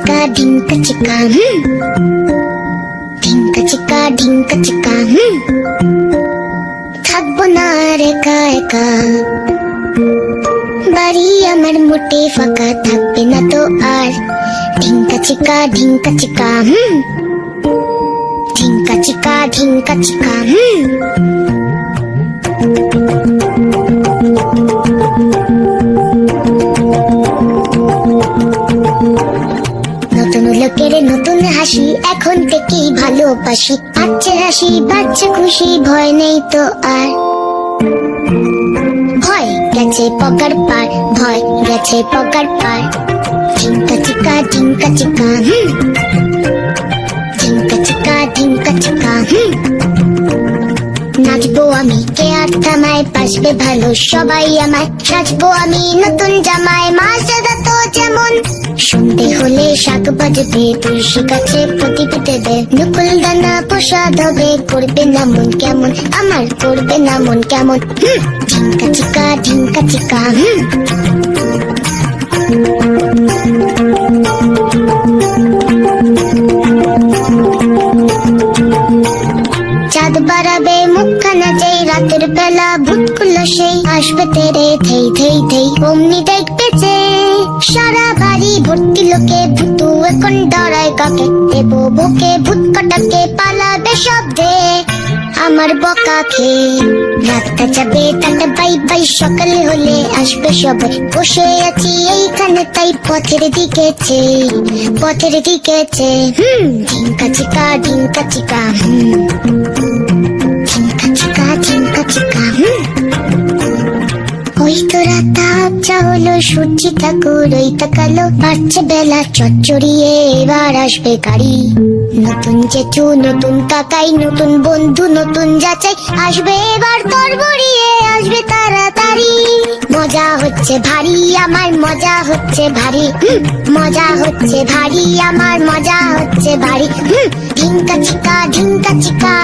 চিকা ঢিঙ্কা চিকা ঢিঙ্কা চিকা ঢিঙ্কা চিকা থাকবো না আর একা একা, বাড়ি আমার মোটে ফাঁকা থাকবে না তো আর। ঢিঙ্কা চিকা ঢিঙ্কা চিকা ঢিঙ্কা চিকা ঢিঙ্কা চিকা নতুন লোকের নতুন হাসি, এখন থেকেই ভালোবাসি। বাচ্চা হাসি বাচ্চা খুশি, ভয় নেই তো আর। ভয় গেছে পকার পার, ভয় গেছে পকার পার। ঢিঙ্কা চিকা ঢিঙ্কা চিকা ঢিঙ্কা চিকা ঢিঙ্কা চিকা নাচবো আমি, কে আর থামায়, বাসবে ভালো সবাই আমায়। সাজবো আমি নতুন জামায়, মাছ দাদা তো যেমন। সন্ধে হলে শাক বাজবে, তুলসী গাছে প্রদীপ দেবে। নকুল দানা প্রসাদ হবে, করবে না মন কেমন আমার, করবে না মন কেমন। ঢিঙ্কা চিকা ঢিঙ্কা চিকা চাঁদ বাড়াবে মুখখানা যেই, রাতের বেলা ভূতগুলো সেই আসবে তেরে থেই থেই থেই। অমনি দেখবে যে সারা বাড়ি ভর্তি লোকে, ভূতু এখন ডরায় কাকে, দেব বুকে ভূত কটাকে, পালাবে শব্দে আমার বকা খেয়ে। রাতটা যাবে টাটা বাই বাই, সকালে হলে আসবে সবাই। বসে আছি এইখানে তাই পথের দিকে চেয়ে, পথের দিকে চেয়ে। ঢিঙ্কা চিকা ঢিঙ্কা চিকা ঢিঙ্কা চিকা ঢিঙ্কা চিকা ওই তো রাতটা আবছা হলো, সূর্যি ঠাকুর ওই তাকালো। বাড়ছে বেলা চচ্চড়িয়ে, এবার আসবে গাড়ি। নতুন জেঠু নতুন কাকাই, নতুন বন্ধু নতুন যাচাই। আসবে এবার তরবরিয়ে, আসবে তাড়াতাড়ি। মজা হচ্ছে ভারী আমার, মজা হচ্ছে ভারী। মজা হচ্ছে ভারী আমার, মজা হচ্ছে ভারী। ঢিঙ্কা চিকা ঢিঙ্কা চিকা